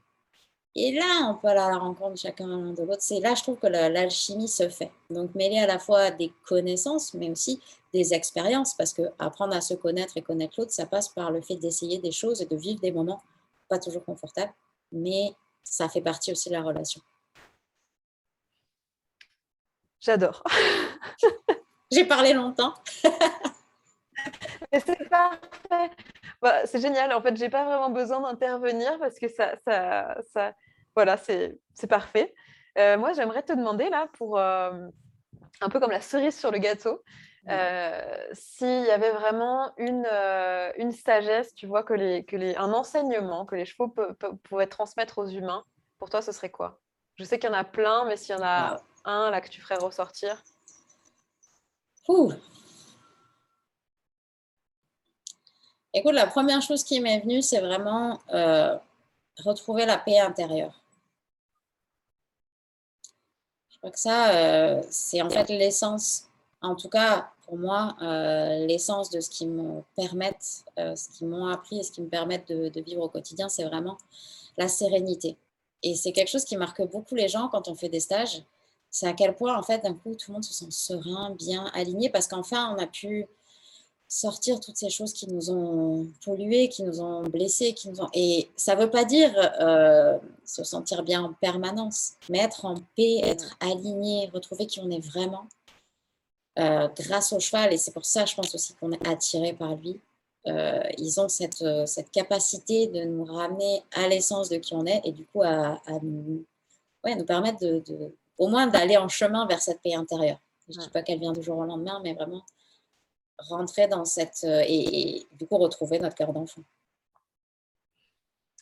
Et là, on peut aller à la rencontre chacun l'un de l'autre. C'est là, je trouve que l'alchimie se fait. Donc, mêler à la fois des connaissances, mais aussi des expériences, parce que apprendre à se connaître et connaître l'autre, ça passe par le fait d'essayer des choses et de vivre des moments pas toujours confortables, mais ça fait partie aussi de la relation. J'adore. J'ai parlé longtemps. Et c'est parfait. Bah, c'est génial. En fait, j'ai pas vraiment besoin d'intervenir parce que voilà, c'est parfait. Moi, j'aimerais te demander là, pour un peu comme la cerise sur le gâteau, s'il y avait vraiment une sagesse, tu vois, un enseignement que les chevaux pourraient transmettre aux humains, pour toi, ce serait quoi? Je sais qu'il y en a plein, mais s'il y en Waouh. a un là que tu ferais ressortir. Ouh. Écoute, la première chose qui m'est venue, c'est vraiment retrouver la paix intérieure. Je crois que ça, c'est en fait l'essence, en tout cas pour moi, l'essence de ce qui me permettent, ce qu'ils m'ont appris et ce qui me permettent de vivre au quotidien, c'est vraiment la sérénité. Et c'est quelque chose qui marque beaucoup les gens quand on fait des stages. C'est à quel point, en fait, d'un coup, tout le monde se sent serein, bien aligné, parce qu'enfin, on a pu sortir toutes ces choses qui nous ont pollués, qui nous ont blessés, qui nous ont... Et ça ne veut pas dire se sentir bien en permanence, mais être en paix, être aligné, retrouver qui on est vraiment grâce au cheval. Et c'est pour ça, je pense aussi qu'on est attiré par lui. Ils ont cette capacité de nous ramener à l'essence de qui on est et du coup à nous, ouais, nous permettre au moins d'aller en chemin vers cette paix intérieure. Je ne dis pas qu'elle vient du jour au lendemain, mais vraiment rentrer dans cette et du coup retrouver notre cœur d'enfant.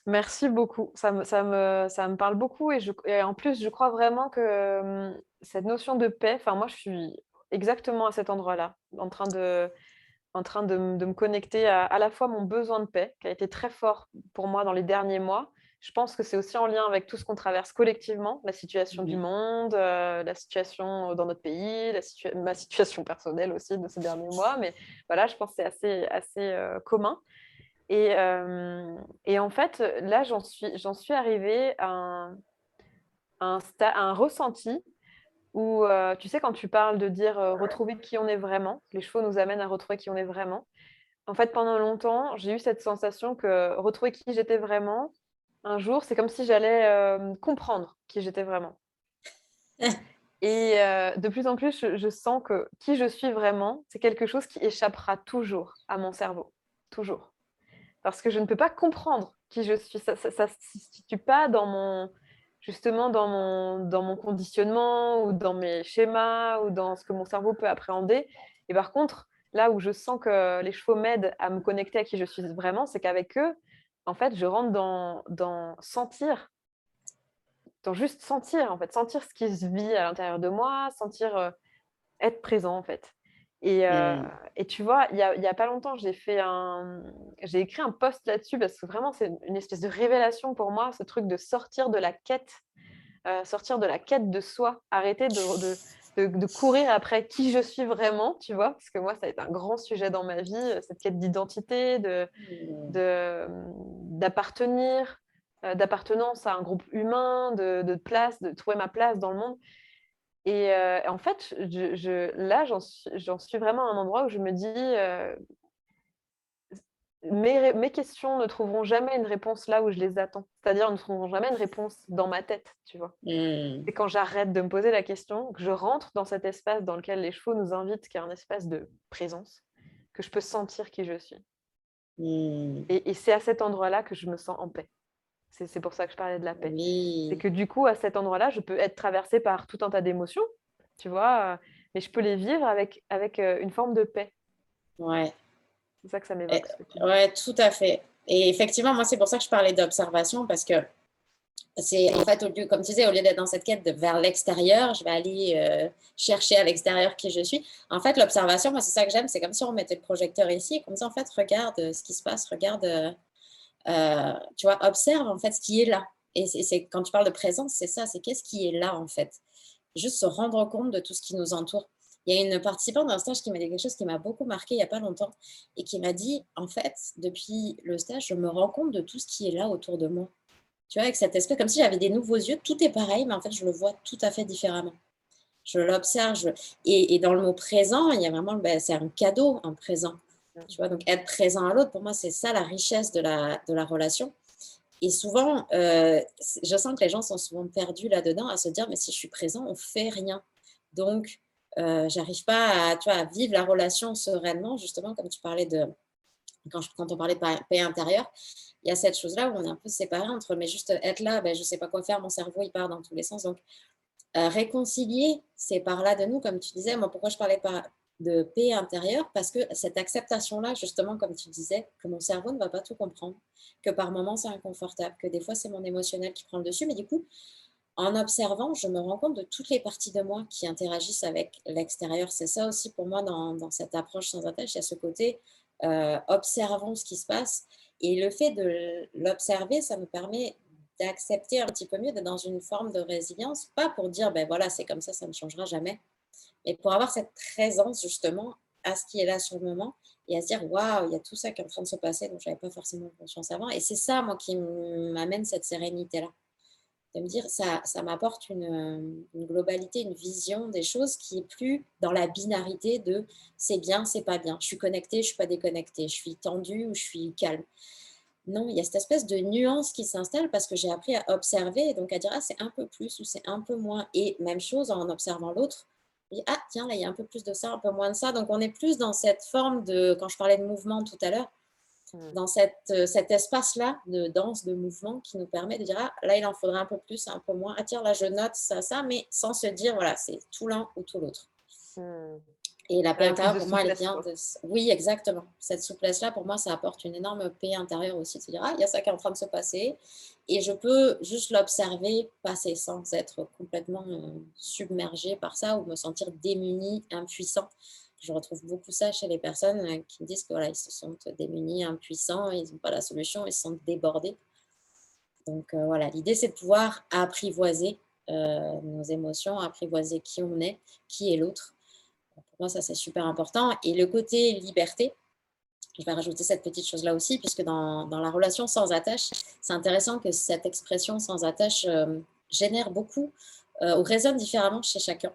Merci beaucoup. Ça me parle beaucoup et en plus, je crois vraiment que cette notion de paix, enfin, moi, je suis exactement à cet endroit-là, en train de me connecter à la fois mon besoin de paix, qui a été très fort pour moi dans les derniers mois. Je pense que c'est aussi en lien avec tout ce qu'on traverse collectivement, la situation du Oui. monde, la situation dans notre pays, ma situation personnelle aussi de ces derniers mois. Mais voilà, je pense que c'est assez commun. Et en fait, là, j'en suis arrivée à un ressenti où, tu sais, quand tu parles de dire retrouver qui on est vraiment, les chevaux nous amènent à retrouver qui on est vraiment. En fait, pendant longtemps, j'ai eu cette sensation que retrouver qui j'étais vraiment, un jour, c'est comme si j'allais comprendre qui j'étais vraiment. Et de plus en plus, je sens que qui je suis vraiment, c'est quelque chose qui échappera toujours à mon cerveau. Toujours. Parce que je ne peux pas comprendre qui je suis. Ça ne se situe pas justement dans mon conditionnement ou dans mes schémas ou dans ce que mon cerveau peut appréhender. Et par contre, là où je sens que les chevaux m'aident à me connecter à qui je suis vraiment, c'est qu'avec eux, en fait, je rentre dans sentir, dans juste sentir, en fait, sentir ce qui se vit à l'intérieur de moi, sentir être présent, en fait. Et, heu Mmh. et tu vois, il y a pas longtemps, j'ai écrit un post là-dessus parce que vraiment, c'est une espèce de révélation pour moi, ce truc de sortir de la quête de soi, arrêter de courir après qui je suis vraiment, tu vois? Parce que moi, ça a été un grand sujet dans ma vie, cette quête d'identité, Mmh. de, d'appartenir, d'appartenance à un groupe humain, de place, de trouver ma place dans le monde. Et en fait, là, j'en suis vraiment à un endroit où je me dis, mes questions ne trouveront jamais une réponse là où je les attends. C'est-à-dire, ne trouveront jamais une réponse dans ma tête, tu vois? Mmh. C'est quand j'arrête de me poser la question, que je rentre dans cet espace dans lequel les chevaux nous invitent, qui est un espace de présence, que je peux sentir qui je suis. Mmh. Et c'est à cet endroit-là que je me sens en paix. C'est pour ça que je parlais de la paix. C'est Oui. que du coup, à cet endroit-là, je peux être traversée par tout un tas d'émotions, tu vois? Mais je peux les vivre avec une forme de paix. Ouais. C'est ça que ça Et m'évoque, ce que tu dis. ouais, tout à fait. Et effectivement, moi, c'est pour ça que je parlais d'observation parce que c'est en fait, comme tu disais, au lieu d'être dans cette quête vers l'extérieur, je vais aller chercher à l'extérieur qui je suis. En fait, l'observation, moi, c'est ça que j'aime. C'est comme si on mettait le projecteur ici, comme ça, en fait, regarde ce qui se passe, regarde, tu vois, observe en fait ce qui est là. Et quand tu parles de présence, c'est ça, c'est qu'est-ce qui est là en fait. Juste se rendre compte de tout ce qui nous entoure. Il y a une participante d'un stage qui m'a dit quelque chose qui m'a beaucoup marqué il n'y a pas longtemps et qui m'a dit, en fait, depuis le stage, je me rends compte de tout ce qui est là autour de moi. Tu vois, avec cette espèce, comme si j'avais des nouveaux yeux, tout est pareil, mais en fait, je le vois tout à fait différemment. Je l'observe, et dans le mot présent, il y a vraiment, c'est un cadeau, un présent. Tu vois, donc être présent à l'autre, pour moi, c'est ça la richesse de la relation. Et souvent, je sens que les gens sont souvent perdus là-dedans à se dire, mais si je suis présent, on fait rien. Donc, j'arrive pas à, tu vois, à vivre la relation sereinement, justement, comme tu parlais de, quand on parlait de paix intérieure, il y a cette chose-là où on est un peu séparé entre, mais juste être là, je ne sais pas quoi faire, mon cerveau, il part dans tous les sens. Donc, réconcilier ces parts-là de nous, comme tu disais, moi, pourquoi je parlais pas de paix intérieure? Parce que cette acceptation-là, justement, comme tu disais, que mon cerveau ne va pas tout comprendre, que par moments c'est inconfortable, que des fois c'est mon émotionnel qui prend le dessus, mais du coup, en observant, je me rends compte de toutes les parties de moi qui interagissent avec l'extérieur. C'est ça aussi pour moi dans cette approche sans attache, il y a ce côté observons ce qui se passe. Et le fait de l'observer, ça me permet d'accepter un petit peu mieux, d'être dans une forme de résilience, pas pour dire, ben voilà, c'est comme ça ne changera jamais, mais pour avoir cette présence justement à ce qui est là sur le moment et à se dire, waouh, il y a tout ça qui est en train de se passer dont je n'avais pas forcément conscience avant. Et c'est ça, moi, qui m'amène cette sérénité-là, de me dire, ça m'apporte une globalité, une vision des choses qui est plus dans la binarité de c'est bien, c'est pas bien, je suis connectée, je suis pas déconnectée, je suis tendue ou je suis calme. Non, il y a cette espèce de nuance qui s'installe parce que j'ai appris à observer et donc à dire, ah, c'est un peu plus ou c'est un peu moins. Et même chose en observant l'autre, je dis, ah, tiens, là, il y a un peu plus de ça, un peu moins de ça. Donc on est plus dans cette forme de, quand je parlais de mouvement tout à l'heure, Mmh. dans cet espace-là de danse, de mouvement qui nous permet de dire, ah, là, il en faudrait un peu plus, un peu moins. Ah, tiens, là, je note ça, ça, mais sans se dire, voilà, c'est tout l'un ou tout l'autre. Mmh. Et la paix Avec plus intérieure, de pour moi, elle souplesse, vient quoi. de... Oui, exactement. Cette souplesse-là, pour moi, ça apporte une énorme paix intérieure aussi, de se dire, ah, il y a ça qui est en train de se passer. Et je peux juste l'observer, passer sans être complètement submergée par ça ou me sentir démunie, impuissant. Je retrouve beaucoup ça chez les personnes qui me disent que voilà, ils se sentent démunis, impuissants, ils n'ont pas la solution, ils se sentent débordés. Donc voilà, l'idée, c'est de pouvoir apprivoiser nos émotions, apprivoiser qui on est, qui est l'autre. Pour moi, ça, c'est super important. Et le côté liberté, je vais rajouter cette petite chose-là aussi, puisque dans la relation sans attache, c'est intéressant que cette expression sans attache génère beaucoup ou résonne différemment chez chacun.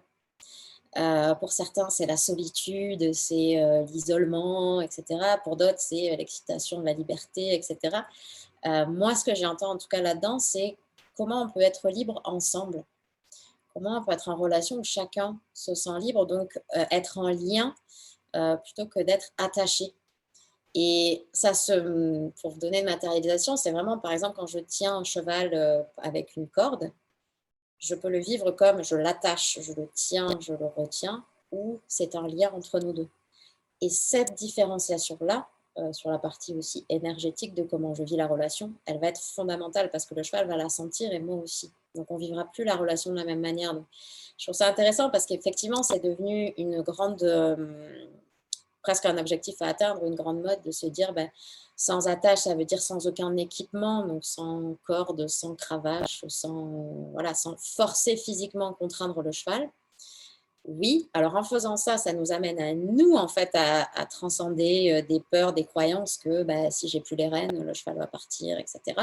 Pour certains, c'est la solitude, c'est l'isolement, etc. Pour d'autres, c'est l'excitation de la liberté, etc. Moi, ce que j'entends en tout cas là-dedans, c'est comment on peut être libre ensemble. Comment on peut être en relation où chacun se sent libre, donc être en lien plutôt que d'être attaché. Et ça, pour vous donner une matérialisation, c'est vraiment, par exemple, quand je tiens un cheval avec une corde, je peux le vivre comme je l'attache, je le tiens, je le retiens, ou c'est un lien entre nous deux. Et cette différenciation-là, sur la partie aussi énergétique de comment je vis la relation, elle va être fondamentale parce que le cheval va la sentir et moi aussi. Donc on ne vivra plus la relation de la même manière. Donc, je trouve ça intéressant parce qu'effectivement, c'est devenu une grande, presque un objectif à atteindre, une grande mode de se dire, sans attache, ça veut dire sans aucun équipement, donc sans corde, sans cravache, voilà, sans forcer physiquement contraindre le cheval. Oui, alors en faisant ça, ça nous amène à nous, en fait, à transcender des peurs, des croyances que si j'ai plus les rênes, le cheval va partir, etc.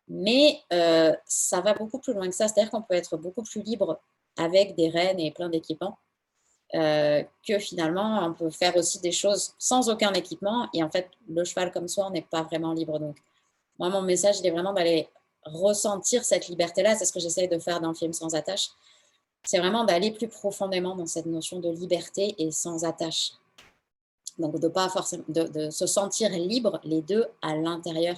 Mais ça va beaucoup plus loin que ça. C'est-à-dire qu'on peut être beaucoup plus libre avec des rênes et plein d'équipements que finalement, on peut faire aussi des choses sans aucun équipement. Et en fait, le cheval comme soi, on n'est pas vraiment libre. Donc, moi, mon message, il est vraiment d'aller ressentir cette liberté-là. C'est ce que j'essaye de faire dans le film Sans attache. C'est vraiment d'aller plus profondément dans cette notion de liberté et sans attache. Donc, de pas forcément de se sentir libre, les deux, à l'intérieur,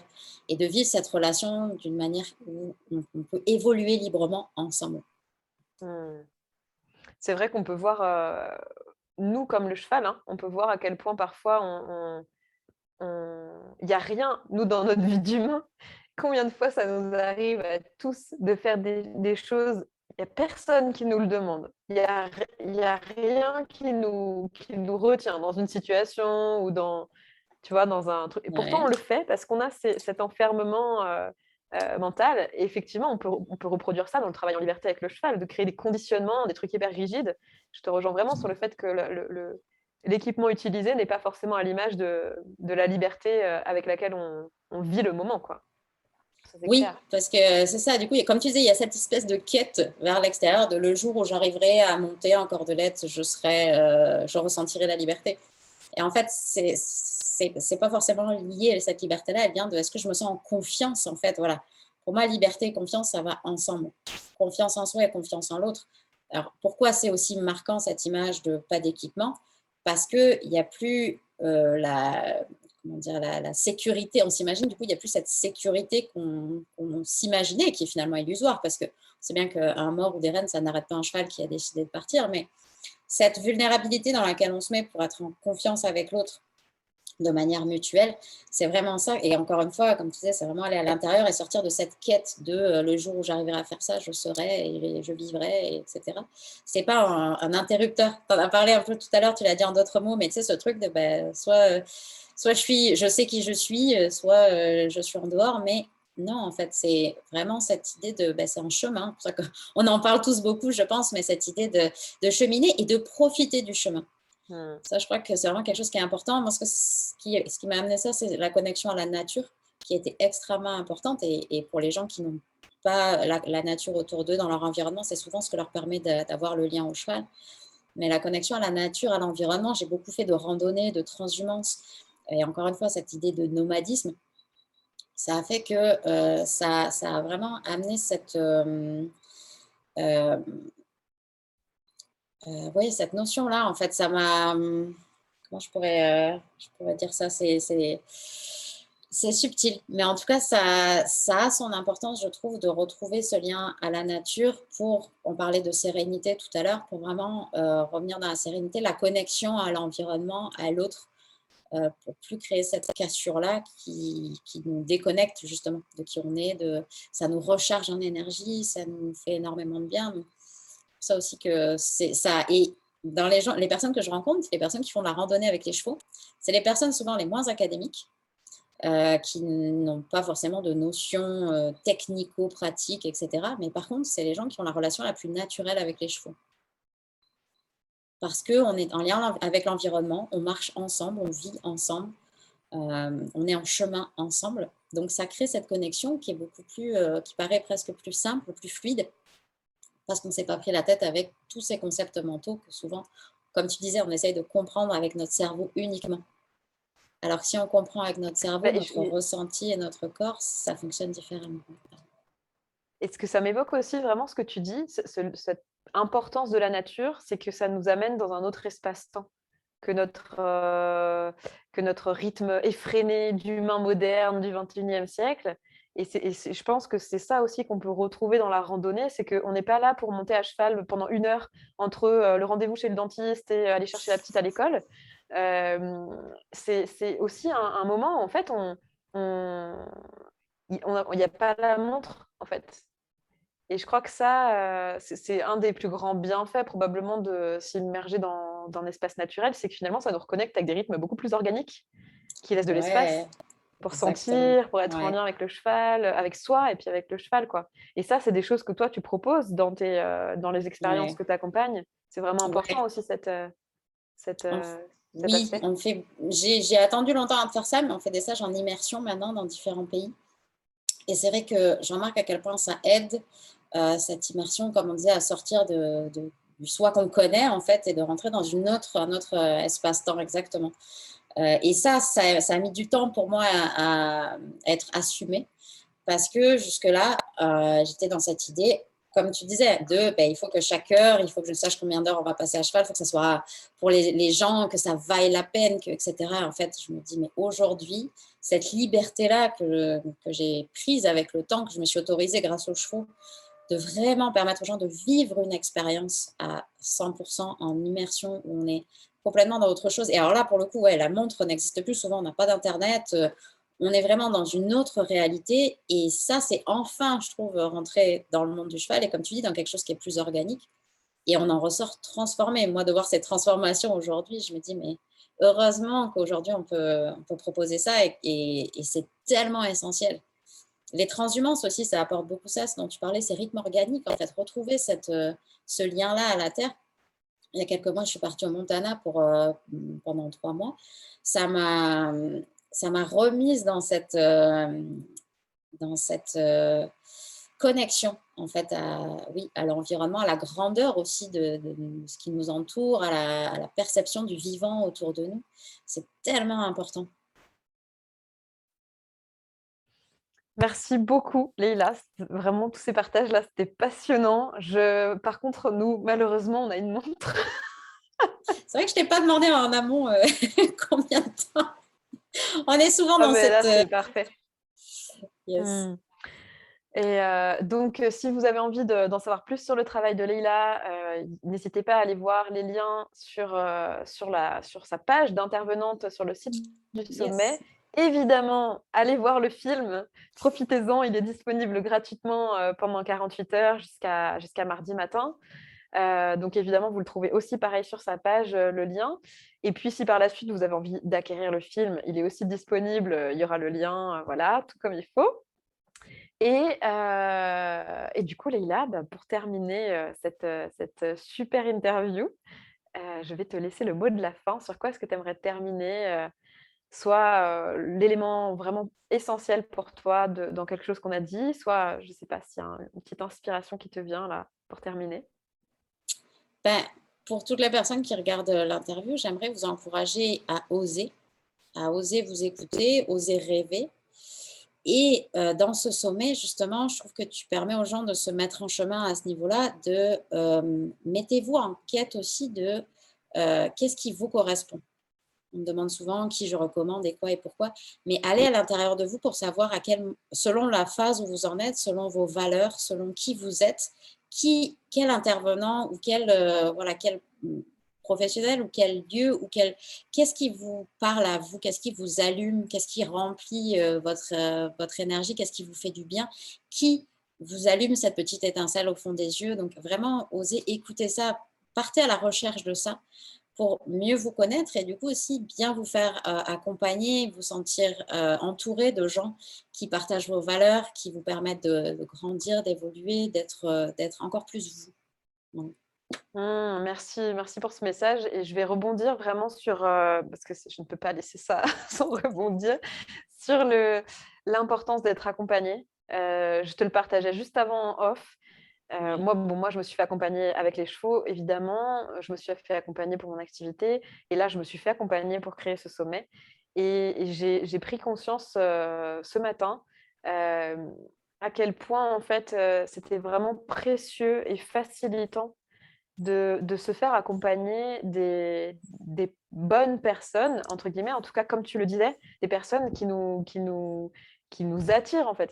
et de vivre cette relation d'une manière où on peut évoluer librement ensemble. Mmh. C'est vrai qu'on peut voir, nous comme le cheval, hein, on peut voir à quel point parfois il y a rien, nous, dans notre vie d'humain. Combien de fois ça nous arrive à tous de faire des choses, il y a personne qui nous le demande. Il y a rien qui nous retient dans une situation ou dans, tu vois, dans un truc, et pourtant Ouais. on le fait parce qu'on a cet enfermement, mental, et effectivement on peut reproduire ça dans le travail en liberté avec le cheval, de créer des conditionnements, des trucs hyper rigides. Je te rejoins vraiment sur le fait que l'équipement utilisé n'est pas forcément à l'image de la liberté, avec laquelle on vit le moment, quoi. ça c'est Oui, clair. parce que c'est ça, du coup, comme tu disais, il y a cette espèce de quête vers l'extérieur, de le jour où j'arriverai à monter en cordelette, je ressentirai la liberté. Et en fait, c'est pas forcément lié à cette liberté-là, elle vient de est-ce que je me sens en confiance, en fait, voilà. Pour moi, liberté et confiance, ça va ensemble. Confiance en soi et confiance en l'autre. Alors, pourquoi c'est aussi marquant cette image de pas d'équipement? Parce qu'il n'y a plus comment dire, la sécurité. On s'imagine, du coup, il n'y a plus cette sécurité qu'on s'imaginait, qui est finalement illusoire, parce que c'est bien qu'un mort ou des rênes, ça n'arrête pas un cheval qui a décidé de partir, mais cette vulnérabilité dans laquelle on se met pour être en confiance avec l'autre de manière mutuelle, c'est vraiment ça. Et encore une fois, comme tu disais, c'est vraiment aller à l'intérieur et sortir de cette quête de le jour où j'arriverai à faire ça, je serai et je vivrai, etc. C'est pas un interrupteur. Tu en as parlé un peu tout à l'heure, tu l'as dit en d'autres mots, mais tu sais, ce truc de soit je sais qui je suis, soit je suis en dehors, mais non, en fait, c'est vraiment cette idée de c'est un chemin. C'est pour ça qu'on en parle tous beaucoup, je pense, mais cette idée de cheminer et de profiter du chemin. Mmh. Ça, je crois que c'est vraiment quelque chose qui est important. Moi, ce qui m'a amené ça, c'est la connexion à la nature, qui a été extrêmement importante. Et pour les gens qui n'ont pas la nature autour d'eux, dans leur environnement, c'est souvent ce que leur permet d'avoir le lien au cheval. Mais la connexion à la nature, à l'environnement, j'ai beaucoup fait de randonnées, de transhumance. Et encore une fois, cette idée de nomadisme, ça a fait que ça a vraiment amené euh, oui, cette notion-là, en fait, ça m'a, comment je pourrais dire ça? C'est subtil, mais en tout cas, ça a son importance, je trouve, de retrouver ce lien à la nature pour on parlait de sérénité tout à l'heure, pour vraiment, revenir dans la sérénité, la connexion à l'environnement, à l'autre, pour plus créer cette cassure-là qui nous déconnecte justement de qui on est, ça nous recharge en énergie, ça nous fait énormément de bien, donc ça aussi que c'est ça. Et dans les personnes que je rencontre, les personnes qui font de la randonnée avec les chevaux, c'est les personnes souvent les moins académiques, qui n'ont pas forcément de notions technico-pratiques, etc. Mais par contre, c'est les gens qui ont la relation la plus naturelle avec les chevaux. Parce qu'on est en lien avec l'environnement, on marche ensemble, on vit ensemble, on est en chemin ensemble. Donc ça crée cette connexion qui est beaucoup plus, qui paraît presque plus simple, plus fluide, parce qu'on ne s'est pas pris la tête avec tous ces concepts mentaux que souvent, comme tu disais, on essaye de comprendre avec notre cerveau uniquement. Alors que si on comprend avec notre cerveau, Bah, notre ressenti et notre corps, ça fonctionne différemment. et ce que ça m'évoque aussi vraiment ce que tu dis, cette importance de la nature, c'est que ça nous amène dans un autre espace-temps que notre rythme effréné d'humain moderne du 21e siècle. Je pense que c'est ça aussi qu'on peut retrouver dans la randonnée, c'est qu'on n'est pas là pour monter à cheval pendant 1 heure entre le rendez-vous chez le dentiste et aller chercher la petite à l'école. C'est aussi un moment où en fait on, il n'y a pas la montre en fait. Et je crois que ça, c'est un des plus grands bienfaits probablement de s'immerger dans un espace naturel, c'est que finalement ça nous reconnecte avec des rythmes beaucoup plus organiques, qui laissent de Ouais, l'espace pour exactement. sentir, pour être en Ouais, lien avec le cheval, avec soi et puis avec le cheval, quoi. Et ça, c'est des choses que toi tu proposes dans les expériences ouais, que tu accompagnes. C'est vraiment important ouais. aussi cette, On cet oui, aspect. j'ai attendu longtemps à faire ça, mais on fait des stages en immersion maintenant dans différents pays. Et c'est vrai que je remarque à quel point ça aide, cette immersion, comme on disait, à sortir du soi qu'on connaît, en fait, et de rentrer dans un autre espace-temps, exactement. Et ça a mis du temps pour moi à être assumé parce que jusque-là, j'étais dans cette idée, comme tu disais, il faut que chaque heure, il faut que je sache combien d'heures on va passer à cheval, il faut que ça soit pour les gens, que ça vaille la peine, etc. En fait, je me dis, mais aujourd'hui, cette liberté-là que j'ai prise avec le temps, que je me suis autorisée grâce aux chevaux, de vraiment permettre aux gens de vivre une expérience à 100% en immersion, où on est complètement dans autre chose. Et alors là, pour le coup, ouais, la montre n'existe plus, souvent on n'a pas d'internet, on est vraiment dans une autre réalité. Et ça, c'est enfin, je trouve, rentrer dans le monde du cheval et comme tu dis, dans quelque chose qui est plus organique. Et on en ressort transformé. Moi, de voir cette transformation aujourd'hui, je me dis, mais heureusement qu'aujourd'hui, on peut proposer ça et c'est tellement essentiel. Les transhumances aussi, ça apporte beaucoup ça, ce dont tu parlais, ces rythmes organiques, en fait, retrouver ce lien-là à la Terre. Il y a quelques mois, je suis partie au Montana pendant 3 mois. Ça m'a, ça m'a remise dans dans cette connexion, en fait, oui, à l'environnement, à la grandeur aussi de ce qui nous entoure, à la perception du vivant autour de nous. C'est tellement important. Merci beaucoup, Leïla. Vraiment, tous ces partages-là, c'était passionnant. Par contre, nous, malheureusement, on a une montre. C'est vrai que je t'ai pas demandé en amont combien de temps. On est souvent Ah, dans mais là, cette. c'est parfait. Yes. Mmh. Et donc si vous avez envie d'en savoir plus sur le travail de Leïla, n'hésitez pas à aller voir les liens sur sa page d'intervenante sur le site du sommet. Yes. Évidemment, allez voir le film, profitez-en, il est disponible gratuitement, pendant 48 heures jusqu'à mardi matin. Donc évidemment, vous le trouvez aussi pareil sur sa page, le lien. Et puis si par la suite vous avez envie d'acquérir le film, il est aussi disponible, il y aura le lien, voilà, tout comme il faut. Et du coup, Leïla, bah, pour terminer, cette super interview, je vais te laisser le mot de la fin. Sur quoi est-ce que tu aimerais terminer, soit, l'élément vraiment essentiel pour toi dans quelque chose qu'on a dit, soit, je ne sais pas s'il y a une petite inspiration qui te vient là, pour terminer? Ben, pour toutes les personnes qui regardent l'interview, j'aimerais vous encourager à oser vous écouter, oser rêver. Et dans ce sommet, justement, je trouve que tu permets aux gens de se mettre en chemin à ce niveau-là, mettez-vous en quête aussi de qu'est-ce qui vous correspond. On me demande souvent qui je recommande et quoi et pourquoi, mais allez à l'intérieur de vous pour savoir selon la phase où vous en êtes, selon vos valeurs, selon qui vous êtes, quel intervenant ou quel professionnel ou quel lieu ou qu'est-ce qui vous parle à vous, qu'est-ce qui vous allume, qu'est-ce qui remplit votre énergie, qu'est-ce qui vous fait du bien, qui vous allume cette petite étincelle au fond des yeux. Donc vraiment, osez écouter ça, partez à la recherche de ça pour mieux vous connaître et du coup aussi bien vous faire accompagner, vous sentir entouré de gens qui partagent vos valeurs, qui vous permettent de grandir, d'évoluer, d'être encore plus vous. Donc, Merci, merci pour ce message et je vais rebondir vraiment sur, parce que je ne peux pas laisser ça sans rebondir, sur l'importance d'être accompagné. Je te le partageais juste avant en off. ouais. Moi, je me suis fait accompagner avec les chevaux, évidemment. Je me suis fait accompagner pour mon activité et là, je me suis fait accompagner pour créer ce sommet et j'ai pris conscience, ce matin, hem, à quel point, en fait, c'était vraiment précieux et facilitant de se faire accompagner des «bonnes personnes», entre guillemets, en tout cas, comme tu le disais, des personnes qui nous attirent, en fait,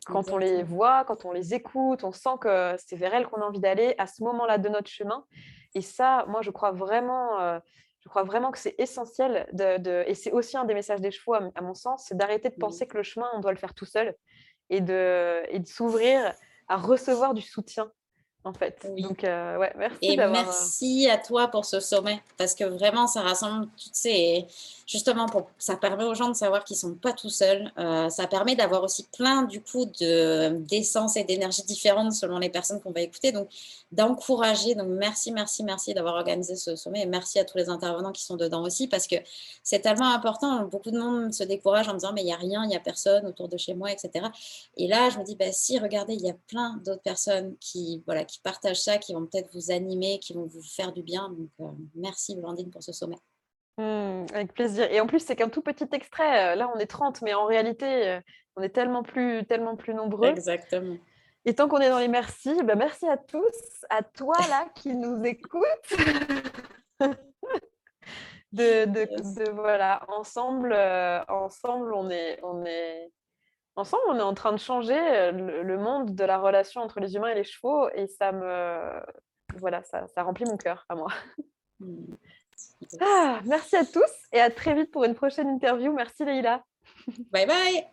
quand on les Exactement. voit, quand on les écoute, on sent que c'est vers elles qu'on a envie d'aller à ce moment-là de notre chemin. Et ça, moi, je crois vraiment que c'est essentiel et c'est aussi un des messages des chevaux, à mon sens, c'est d'arrêter de Oui. penser que le chemin, on doit le faire tout seul et de s'ouvrir à recevoir du soutien, en fait. Oui. Donc, ouais, merci Et d'avoir. merci à toi pour ce sommet, parce que vraiment, ça rassemble toutes ces. Justement, ça permet aux gens de savoir qu'ils ne sont pas tout seuls. Ça permet d'avoir aussi plein, du coup, d'essence et d'énergie différentes selon les personnes qu'on va écouter. Donc, d'encourager. Donc, merci, merci, merci d'avoir organisé ce sommet. Et merci à tous les intervenants qui sont dedans aussi, parce que c'est tellement important. Beaucoup de monde se décourage en disant, mais il n'y a rien, il n'y a personne autour de chez moi, etc. Et là, je me dis, bah, si, regardez, il y a plein d'autres personnes voilà, qui partagent ça, qui vont peut-être vous animer, qui vont vous faire du bien. Donc, merci Blandine pour ce sommet. Avec plaisir et en plus, c'est qu'un tout petit extrait, là, on est 30, mais en réalité, on est tellement plus nombreux Exactement. et tant qu'on est dans les merci, bah, merci à tous, à toi, là, qui nous écoute. Yes. Voilà, ensemble, on est en train de changer, le monde de la relation entre les humains et les chevaux et voilà, ça remplit mon cœur à moi. Mm. Yes. Ah! Merci à tous et à très vite pour une prochaine interview. Merci Leïla. Bye bye.